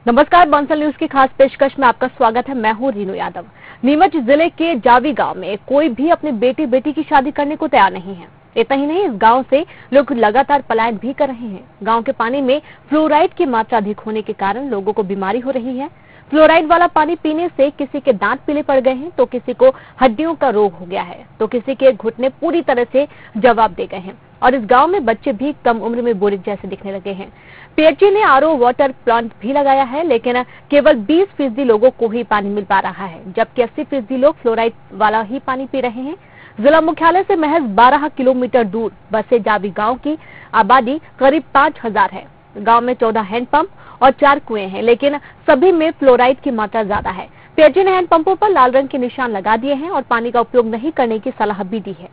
नमस्कार, बंसल न्यूज की खास पेशकश में आपका स्वागत है। मैं हूं रीनू यादव। नीमच जिले के जावी गांव में कोई भी अपनी बेटी की शादी करने को तैयार नहीं है। इतना ही नहीं, इस गांव से लोग लगातार पलायन भी कर रहे हैं। गांव के पानी में फ्लोराइड की मात्रा अधिक होने के कारण लोगों को बीमारी हो रही है। फ्लोराइड वाला पानी पीने से किसी के दांत पीले पड़ गए हैं, तो किसी को हड्डियों का रोग हो गया है, तो किसी के घुटने पूरी तरह से जवाब दे गए हैं। और इस गांव में बच्चे भी कम उम्र में बोरिक जैसे दिखने लगे हैं। पीएचई ने आरओ वाटर प्लांट भी लगाया है, लेकिन केवल 20% लोगों को ही पानी मिल पा रहा है, जबकि 80% लोग फ्लोराइड वाला ही पानी पी रहे हैं। जिला मुख्यालय से महज 12 किलोमीटर दूर बसे जावी गांव की आबादी करीब 5000 है। गांव में 14 हैंडपंप और 4 कुएं हैं, लेकिन सभी में फ्लोराइड की मात्रा ज्यादा है। पीएचई ने हैंडपंपों पर लाल रंग के निशान लगा दिए हैं और पानी का उपयोग नहीं करने की सलाह भी दी है।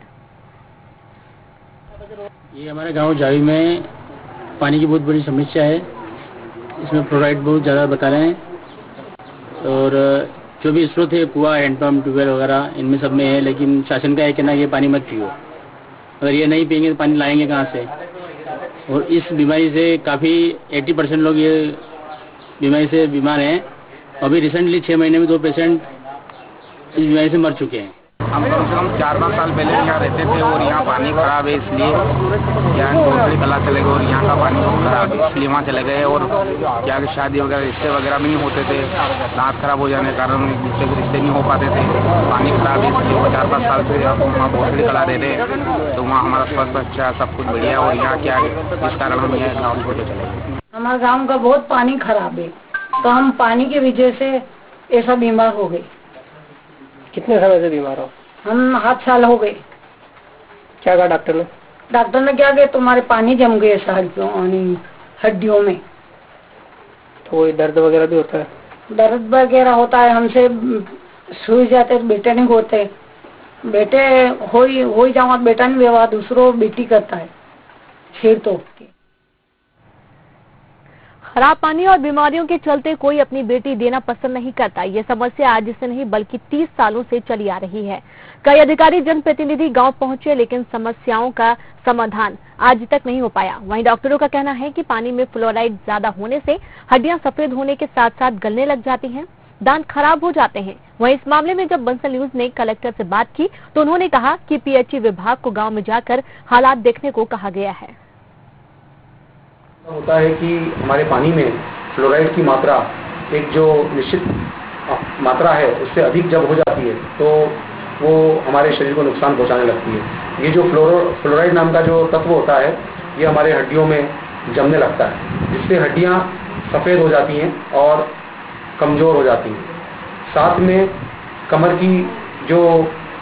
ये हमारे गांव जावी में पानी की बहुत बड़ी समस्या है। इसमें फ्लोराइड बहुत ज़्यादा बता रहे हैं और जो भी स्रोत है, कुआं, हैंडपम्प, ट्यूबवेल वगैरह, इनमें सब में है। लेकिन शासन का है कहना ये पानी मत पियो। अगर ये नहीं पियेंगे तो पानी लाएंगे कहाँ से? और इस बीमारी से काफ़ी 80% लोग ये बीमारी से बीमार हैं। अभी रिसेंटली 6 महीने में 2 पेशेंट इस बीमारी से मर चुके हैं। हम कम से कम 4-5 साल पहले यहाँ रहते थे और यहाँ पानी खराब है, इसलिए यहाँ दूसरी कला चले गए और यहाँ का पानी बहुत खराब है, इसलिए वहाँ चले गए। और क्या कि शादी वगैरह, रिश्ते वगैरह भी नहीं होते थे। दांत खराब हो जाने के कारण जिससे को रिश्ते नहीं हो पाते थे। पानी खराब है, इसलिए वो 4-5 साल से वहाँ दूसरी कला रहते हैं, तो वहाँ हमारा स्वास्थ्य अच्छा, सब कुछ बढ़िया। और यहाँ क्या है, इस कारण हम यहाँ गाँव छोड़ के चले गए। हमारे गाँव का बहुत पानी खराब है, तो हम पानी की वजह से ऐसा बीमार हो गए। कितने समय से बीमार हो? हम 8 साल हो गए। क्या कहा डॉक्टर ने? डॉक्टर ने क्या कहा, तुम्हारे पानी जम गए हड्डियों में। तो कोई दर्द वगैरह भी होता है? दर्द वगैरह होता है, हमसे सूझ जाते, बेटे नहीं होते। बेटे हो ही जाऊँ, बेटा नहीं व्यवहार दूसरों बेटी करता है फिर तो। खराब पानी और बीमारियों के चलते कोई अपनी बेटी देना पसंद नहीं करता। ये समस्या आज से नहीं बल्कि 30 सालों से चली आ रही है। कई अधिकारी, जनप्रतिनिधि गांव पहुंचे, लेकिन समस्याओं का समाधान आज तक नहीं हो पाया। वहीं डॉक्टरों का कहना है कि पानी में फ्लोराइड ज्यादा होने से हड्डियां सफेद होने के साथ साथ गलने लग जाती हैं, दांत खराब हो जाते हैं। वहीं इस मामले में जब बंसल न्यूज ने कलेक्टर से बात की तो उन्होंने कहा कि पीएचई विभाग को गाँव में जाकर हालात देखने को कहा गया है। होता है कि हमारे पानी में फ्लोराइड की मात्रा एक जो निश्चित मात्रा है उससे अधिक जब हो जाती है तो वो हमारे शरीर को नुकसान पहुंचाने लगती है। ये जो फ्लोराइड नाम का जो तत्व होता है ये हमारे हड्डियों में जमने लगता है, जिससे हड्डियां सफ़ेद हो जाती हैं और कमज़ोर हो जाती हैं। साथ में कमर की जो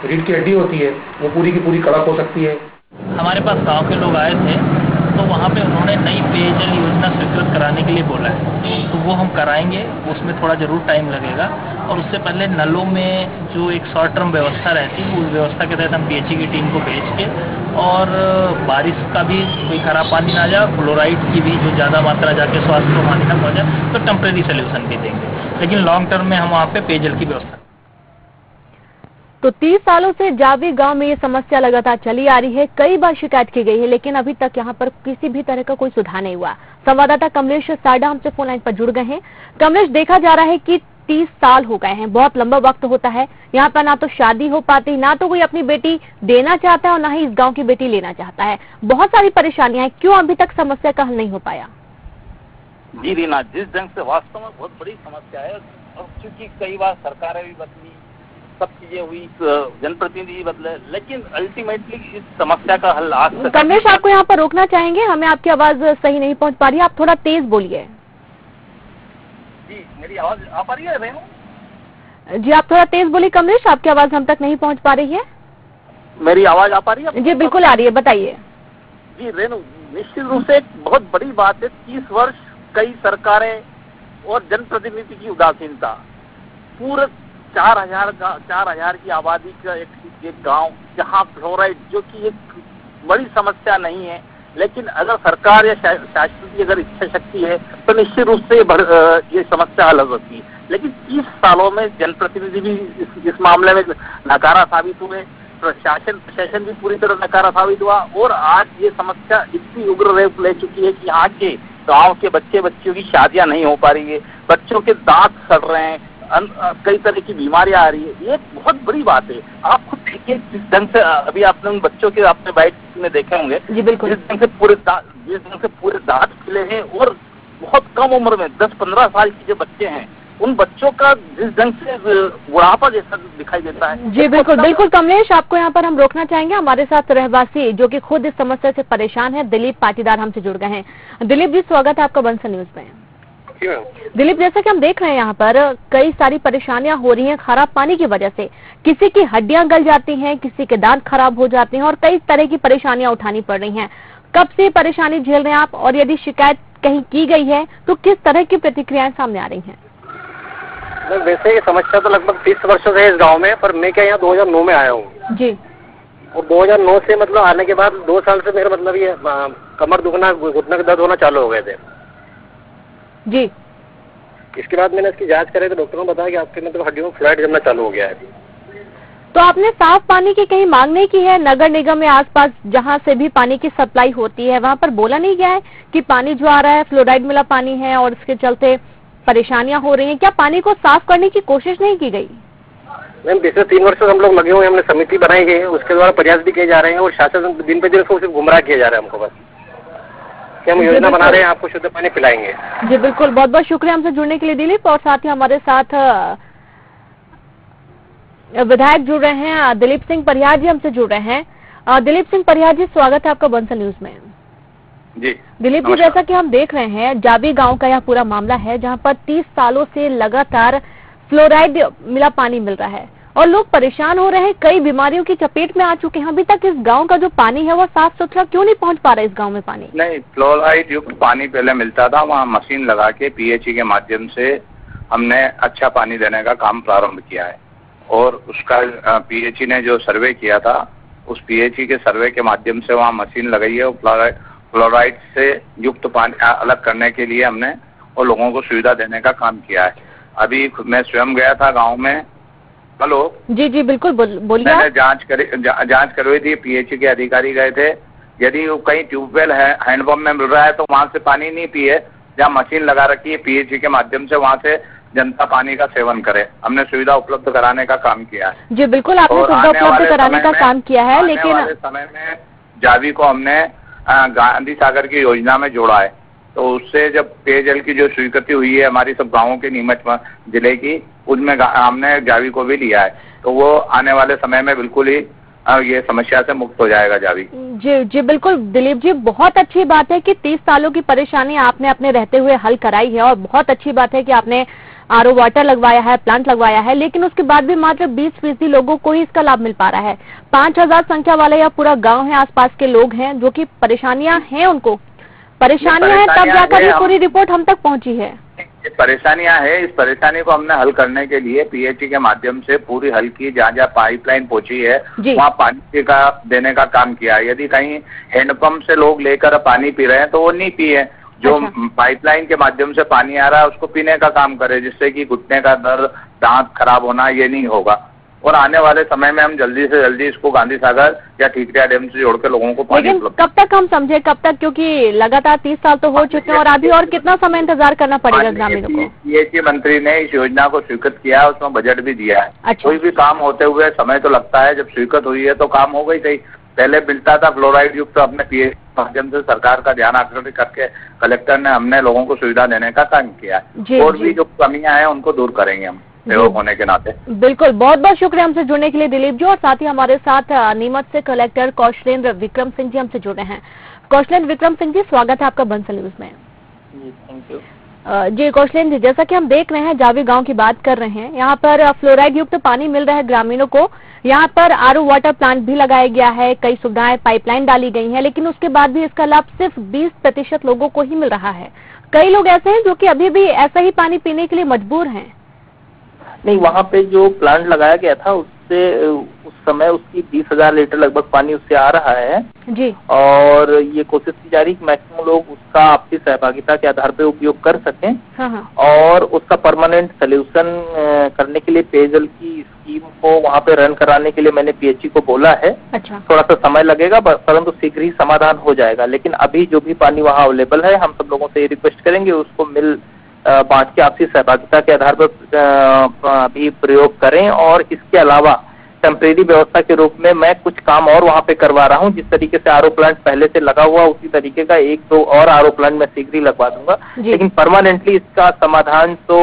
रीढ़ की हड्डी होती है वो पूरी की पूरी कड़क हो सकती है। हमारे पास गांव के लोग आए थे, तो वहाँ पे उन्होंने नई पेयजल योजना स्वीकृत कराने के लिए बोला है, तो वो हम कराएंगे। उसमें थोड़ा जरूर टाइम लगेगा और उससे पहले नलों में जो एक शॉर्ट टर्म व्यवस्था रहती है, उस व्यवस्था के तहत हम पीएचई की टीम को भेज के और बारिश का भी कोई खराब पानी ना जाए, फ्लोराइड की भी जो ज़्यादा मात्रा जाके स्वास्थ्य को हानि ना पहुँचे, तो टेम्परेरी सोल्यूशन भी देंगे, लेकिन लॉन्ग टर्म में हम वहाँ पे पेयजल की व्यवस्था। तो 30 सालों से जावी गांव में ये समस्या लगातार चली आ रही है। कई बार शिकायत की गई है, लेकिन अभी तक यहां पर किसी भी तरह का कोई सुधार नहीं हुआ। संवाददाता कमलेश साडा हमसे फोन लाइन पर जुड़ गए हैं। कमलेश, देखा जा रहा है कि 30 साल हो गए हैं, बहुत लंबा वक्त होता है। यहाँ पर ना तो शादी हो पाती, ना तो कोई अपनी बेटी देना चाहता है और ना ही इस गाँव की बेटी लेना चाहता है। बहुत सारी परेशानियां हैं, क्यों अभी तक समस्या का हल नहीं हो पाया? जी रीना, जिस ढंग से वास्तव में बहुत बड़ी समस्या है, और क्योंकि कई बार सरकारें भी बदली, सब चीजें हुई, जनप्रतिनिधि बदले, लेकिन अल्टीमेटली इस समस्या का हल आज तक। कमलेश, आपको यहाँ पर रोकना चाहेंगे, हमें आपकी आवाज सही नहीं पहुँच पा रही है, आप थोड़ा तेज बोलिए। जी, मेरी आवाज आ पा रही है रेनू? जी, आप थोड़ा तेज बोलिए कमलेश, आपकी आवाज हम तक नहीं पहुँच पा रही है। मेरी आवाज आ पा रही है? जी बिल्कुल आ रही है, बताइए। जी रेनू, निश्चित रूप से एक बहुत बड़ी बात है, 30 वर्ष कई सरकारें और जनप्रतिनिधि की उदासीनता। पूरे 4000 की आबादी का एक गांव जहां फ्लोराइड, जो कि एक बड़ी समस्या नहीं है, लेकिन अगर सरकार या शासन की अगर इच्छा शक्ति है तो निश्चित रूप से ये समस्या हल हो सकती है। लेकिन 30 सालों में जनप्रतिनिधि भी इस मामले में नकारा साबित हुए, प्रशासन भी पूरी तरह नकारा साबित हुआ और आज ये समस्या इतनी उग्र रूप ले चुकी है कि यहाँ के गांव के बच्चे बच्चियों की शादियां नहीं हो पा रही है, बच्चों के दांत सड़ रहे हैं, कई तरह की बीमारियां आ रही है। ये बहुत बड़ी बात है। आप खुद देखिए जिस ढंग से अभी आपने उन बच्चों के आपने बाइट में देखे होंगे, जी बिल्कुल, जिस ढंग से पूरे दांत खिले हैं और बहुत कम उम्र में 10-15 साल के जो बच्चे हैं, उन बच्चों का जिस ढंग से बुढ़ापा जैसा दिखाई देता है। जी बिल्कुल बिल्कुल। कमलेश, आपको यहाँ पर हम रोकना चाहेंगे। हमारे साथ रहवासी जो कि खुद इस समस्या से परेशान है, दिलीप पाटीदार हमसे जुड़ गए हैं। दिलीप जी, स्वागत है आपका बंसल न्यूज में। दिलीप, जैसा कि हम देख रहे हैं यहाँ पर कई सारी परेशानियां हो रही हैं खराब पानी की वजह से। किसी की हड्डियां गल जाती हैं, किसी के दांत खराब हो जाते हैं और कई तरह की परेशानियां उठानी पड़ रही हैं। कब से परेशानी झेल रहे हैं आप, और यदि शिकायत कहीं की गई है तो किस तरह की प्रतिक्रियाएं सामने आ रही हैं? वैसे ये समस्या तो लगभग 30 वर्षों से है इस गांव में, पर मैं क्या यहाँ 2009 में आया हूँ जी। और 2009 से मतलब आने के बाद 2 साल से मेरा मतलब ये कमर दुखना, घुटने का दर्द होना चालू हो गए थे जी। इसके बाद मैंने इसकी जांच करी तो डॉक्टर ने बताया कि आपके मतलब हड्डियों में फ्लूइड जमना चालू हो गया है। तो आपने साफ पानी की कहीं मांग नहीं की है? नगर निगम में आसपास जहां से भी पानी की सप्लाई होती है वहां पर बोला नहीं गया है कि पानी जो आ रहा है फ्लोराइड मिला पानी है और इसके चलते परेशानियां हो रही हैं? क्या पानी को साफ करने की कोशिश नहीं की गई? मैम पिछले 3 वर्ष से हम लोग लगे हुए हैं, हमने समिति बनाई गई है, उसके द्वारा प्रयास भी किए जा रहे हैं और शासन दिन पे दिन उसको सिर्फ गुमराह किया जा रहा है हमको, बस कि हम योजना बना रहे हैं, आपको शुद्ध पानी पिलाएंगे। जी बिल्कुल, बहुत बहुत शुक्रिया हमसे जुड़ने के लिए दिलीप। और साथ ही हमारे साथ विधायक जुड़ रहे हैं, दिलीप सिंह परिहार जी हमसे जुड़ रहे हैं। दिलीप सिंह परिहार जी, स्वागत है आपका बंसल न्यूज में। जी दिलीप जी, जैसा कि हम देख रहे हैं जावी गांव का यह पूरा मामला है जहां पर 30 सालों से लगातार फ्लोराइड मिला पानी मिल रहा है और लोग परेशान हो रहे हैं, कई बीमारियों की चपेट में आ चुके हैं। अभी तक इस गांव का जो पानी है वो साफ सुथरा क्यों नहीं पहुंच पा रहा है इस गांव में पानी? नहीं, फ्लोराइड युक्त पानी पहले मिलता था, वहाँ मशीन लगा के पीएचई के माध्यम से हमने अच्छा पानी देने का काम प्रारंभ किया है और उसका पीएचई ने जो सर्वे किया था उस पीएचई के सर्वे के माध्यम से वहाँ मशीन लगाई है और फ्लोराइड से युक्त पानी अलग करने के लिए हमने और लोगों को सुविधा देने का काम किया है। अभी मैं स्वयं गया था गांव में। हेलो जी जी बिल्कुल, बोलिए। मैंने जांच करवाई थी, पीएचई के अधिकारी गए थे। यदि कहीं ट्यूबवेल है हैंडपंप में मिल रहा है तो वहां से पानी नहीं पिए, जहाँ मशीन लगा रखी है पीएचई के माध्यम से वहां से जनता पानी का सेवन करे। हमने सुविधा उपलब्ध कराने का काम किया है। जी बिल्कुल, आपने सुविधा उपलब्ध कराने का काम किया है, लेकिन आने वाले समय में जावी को हमने गांधी सागर की योजना में जोड़ा है, तो उससे जब पेयजल की जो स्वीकृति हुई है हमारी सब गांवों की नीमच जिले की, उसमें हमने जावी को भी लिया है, तो वो आने वाले समय में बिल्कुल ही ये समस्या से मुक्त हो जाएगा जावी। जी जी बिल्कुल दिलीप जी, बहुत अच्छी बात है कि 30 सालों की परेशानी आपने अपने रहते हुए हल कराई है और बहुत अच्छी बात है कि आपने आरओ वाटर लगवाया है, प्लांट लगवाया है, लेकिन उसके बाद भी मात्र 20% लोगों को ही इसका लाभ मिल पा रहा है। 5000 संख्या वाला यह पूरा गांव है, आसपास के लोग हैं जो कि परेशानियां हैं, उनको परेशानियां हैं, तब जाकर ये पूरी रिपोर्ट हम तक पहुंची है। परेशानियां है, इस परेशानी को हमने हल करने के लिए पीएचई के माध्यम से पूरी हल की, जहाँ जहाँ पाइपलाइन पहुंची है वहाँ पानी का देने का काम किया है। यदि कहीं हैंडपंप से लोग लेकर पानी पी रहे हैं तो वो नहीं पिए, जो पाइपलाइन के माध्यम से पानी आ रहा है उसको पीने का काम करे, जिससे कि घुटने का दर्द, दांत खराब होना ये नहीं होगा। और आने वाले समय में हम जल्दी से जल्दी इसको गांधी सागर या ठीकरिया डैम से जोड़ के लोगों को पानी उपलब्ध। कब तक हम समझे, कब तक, क्योंकि लगातार 30 साल तो हो चुके हैं और अभी और कितना समय इंतजार करना पड़ेगा ग्रामीणों को? पीएचई मंत्री ने इस योजना को स्वीकृत किया है, उसमें बजट भी दिया है। कोई भी काम होते हुए समय तो लगता है, जब स्वीकृत हुई है तो काम हो गई सही। पहले मिलता था फ्लोराइड युक्त, तो अपने पीएचई के माध्यम से सरकार का ध्यान आकर्षित करके कलेक्टर ने हमने लोगों को सुविधा देने का काम किया है। और भी जो कमियां हैं उनको दूर करेंगे हम सेवक होने के नाते। बिल्कुल, बहुत बहुत शुक्रिया हमसे जुड़ने के लिए दिलीप जी। और साथ ही हमारे साथ नीमच से कलेक्टर कौशलेंद्र विक्रम सिंह जी हमसे जुड़े हैं। कौशलेंद्र विक्रम सिंह जी, स्वागत है आपका बंसल न्यूज में। जी थैंक यू। जी कौशलेंद्र जी, जैसा कि हम देख रहे हैं जावी गांव की बात कर रहे हैं, यहाँ पर फ्लोराइड युक्त पानी मिल रहा है ग्रामीणों को। यहाँ पर आरओ वाटर प्लांट भी लगाया गया है, कई सुविधाएं पाइपलाइन डाली गई हैं, लेकिन उसके बाद भी इसका लाभ सिर्फ 20% लोगों को ही मिल रहा है। कई लोग ऐसे हैं जो कि अभी भी ऐसा ही पानी पीने के लिए मजबूर हैं। नहीं, वहाँ पे जो प्लांट लगाया गया था उससे उस समय उसकी 20,000 लीटर लगभग पानी उससे आ रहा है जी। और ये कोशिश की जा रही है कि मैक्सिमम लोग उसका आपसी सहभागिता के आधार पर उपयोग कर सकें। हाँ। और उसका परमानेंट सोल्यूशन करने के लिए पेयजल की स्कीम को वहाँ पे रन कराने के लिए मैंने पीएचई को बोला है। अच्छा। थोड़ा सा समय लगेगा परंतु शीघ्र ही समाधान हो जाएगा। लेकिन अभी जो भी पानी वहाँ अवेलेबल है, हम सब लोगों से ये रिक्वेस्ट करेंगे उसको बांट के आपसी सहभागिता के आधार पर अभी प्रयोग करें। और इसके अलावा टेम्परेरी व्यवस्था के रूप में मैं कुछ काम और वहाँ पे करवा रहा हूँ। जिस तरीके से आरओ प्लांट पहले से लगा हुआ उसी तरीके का 1-2 और आरओ प्लांट मैं शीघ्र ही लगवा दूंगा। लेकिन परमानेंटली इसका समाधान तो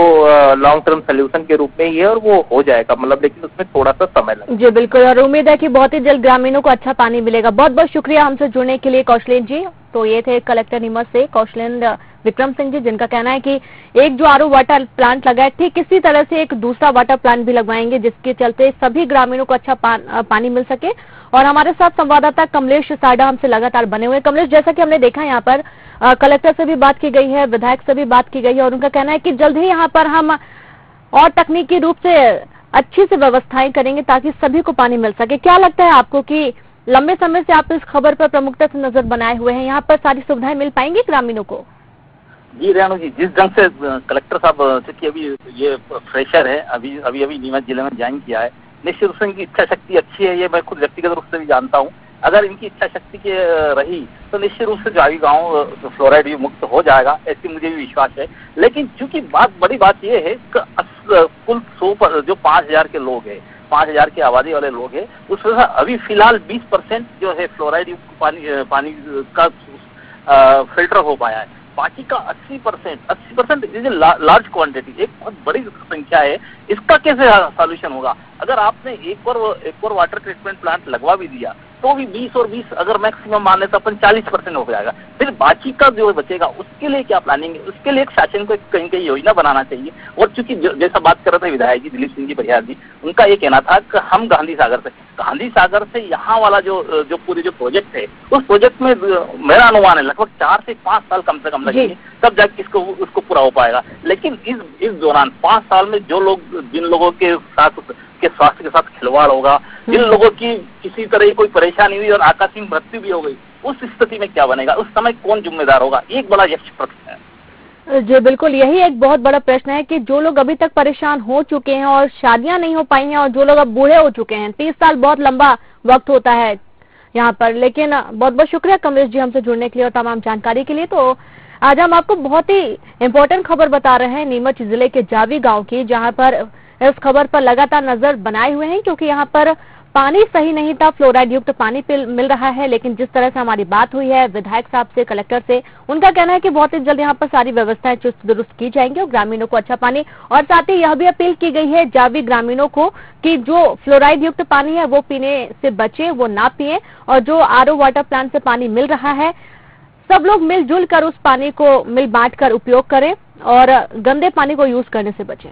लॉन्ग टर्म सोल्यूशन के रूप में ही है और वो हो जाएगा, मतलब लेकिन उसमें थोड़ा सा समय लगेगा। जी बिल्कुल, और उम्मीद है कि बहुत ही जल्द ग्रामीणों को अच्छा पानी मिलेगा। बहुत बहुत शुक्रिया हमसे जुड़ने के लिए कौशलेंद्र जी। तो ये थे कलेक्टर नीमच से कौशलेंद्र विक्रम सिंह जी, जिनका कहना है कि एक जो आरओ वाटर प्लांट लगा है, ठीक इसी तरह से एक दूसरा वाटर प्लांट भी लगवाएंगे जिसके चलते सभी ग्रामीणों को अच्छा पानी मिल सके। और हमारे साथ संवाददाता कमलेश साडा हमसे लगातार बने हुए। कमलेश, जैसा कि हमने देखा यहाँ पर कलेक्टर से भी बात की गई है, विधायक से भी बात की गई है और उनका कहना है कि जल्द ही यहाँ पर हम और तकनीकी रूप से अच्छी से व्यवस्थाएं करेंगे ताकि सभी को पानी मिल सके। क्या लगता है आपको कि लंबे समय से आप इस खबर पर प्रमुखता से नजर बनाए हुए हैं, यहाँ पर सारी सुविधाएं मिल पाएंगी ग्रामीणों को? जी रेणु जी, जिस ढंग से कलेक्टर साहब चूंकि अभी ये फ्रेशर है, अभी नीमच जिले में ज्वाइन किया है, निश्चित रूप से इनकी इच्छा शक्ति अच्छी है, ये मैं खुद व्यक्तिगत रूप से भी जानता हूँ। अगर इनकी इच्छा शक्ति के रही तो निश्चित रूप से जावी गांव फ्लोराइड मुक्त हो जाएगा, ऐसी मुझे भी विश्वास है। लेकिन चूंकि बड़ी बात ये है कि कुल 100 जो 5,000 के लोग हैं, 5,000 की आबादी वाले लोग हैं, उसमें अभी फिलहाल 20% जो है फ्लोराइड युक्त पानी का फिल्टर हो पाया है। बाकी का 80% इज लार्ज क्वांटिटी, एक बहुत बड़ी संख्या है। इसका कैसे सॉल्यूशन होगा? अगर आपने एक और वाटर ट्रीटमेंट प्लांट लगवा भी दिया तो भी 20 और 20 अगर मैक्सिमम माने तो अपन 40% हो जाएगा। फिर बाकी का जो बचेगा उसके लिए क्या प्लानिंग है? उसके लिए एक शासन को कहीं योजना बनाना चाहिए। और चूंकि जैसा बात कर रहे थे विधायक जी दिलीप सिंह जी बरियार जी, उनका ये कहना था कि हम गांधी सागर से यहाँ वाला जो पूरे जो प्रोजेक्ट है, उस प्रोजेक्ट में मेरा अनुमान है लगभग 4 से 5 साल कम से कम लगेंगे, तब जाके उसको पूरा हो पाएगा। लेकिन इस दौरान 5 साल में जिन लोगों के स्वास्थ्य के साथ खिलवाड़ होगा, जिन लोगों की किसी तरह की कोई परेशानी हुई और आकस्मिक मृत्यु भी हो गई, उस स्थिति में क्या बनेगा? उस समय कौन जिम्मेदार होगा? एक बड़ा यक्ष प्रश्न है। जी बिल्कुल, यही एक बहुत बड़ा प्रश्न है कि जो लोग अभी तक परेशान हो चुके हैं और शादियां नहीं हो पाई हैं और जो लोग अब बूढ़े हो चुके हैं, 30 साल बहुत लंबा वक्त होता है यहाँ पर। लेकिन बहुत बहुत शुक्रिया कमलेश जी हमसे जुड़ने के लिए और तमाम जानकारी के लिए। तो आज हम आपको बहुत ही इम्पोर्टेंट खबर बता रहे हैं नीमच जिले के जावी गांव की, जहां पर इस खबर पर लगातार नजर बनाए हुए हैं क्योंकि यहाँ पर पानी सही नहीं था, फ्लोराइड युक्त पानी मिल रहा है। लेकिन जिस तरह से हमारी बात हुई है विधायक साहब से, कलेक्टर से, उनका कहना है कि बहुत ही जल्द यहाँ पर सारी व्यवस्थाएं चुस्त दुरुस्त की जाएंगी और ग्रामीणों को अच्छा पानी, और साथ ही यह भी अपील की गई है जावी ग्रामीणों को कि जो फ्लोराइड युक्त पानी है वो पीने से बचे, वो ना पिए, और जो आरओ वाटर प्लांट से पानी मिल रहा है सब लोग मिलजुल कर उस पानी को मिल बांट कर उपयोग करें और गंदे पानी को यूज करने से बचें।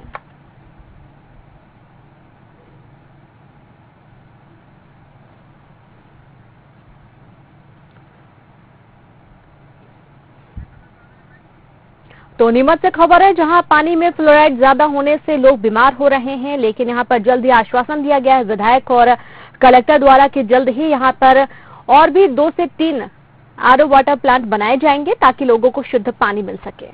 तो नीमच से खबर है जहां पानी में फ्लोराइड ज्यादा होने से लोग बीमार हो रहे हैं, लेकिन यहां पर जल्द ही आश्वासन दिया गया है विधायक और कलेक्टर द्वारा कि जल्द ही यहां पर और भी 2 से 3 आरओ वाटर प्लांट बनाए जाएंगे ताकि लोगों को शुद्ध पानी मिल सके।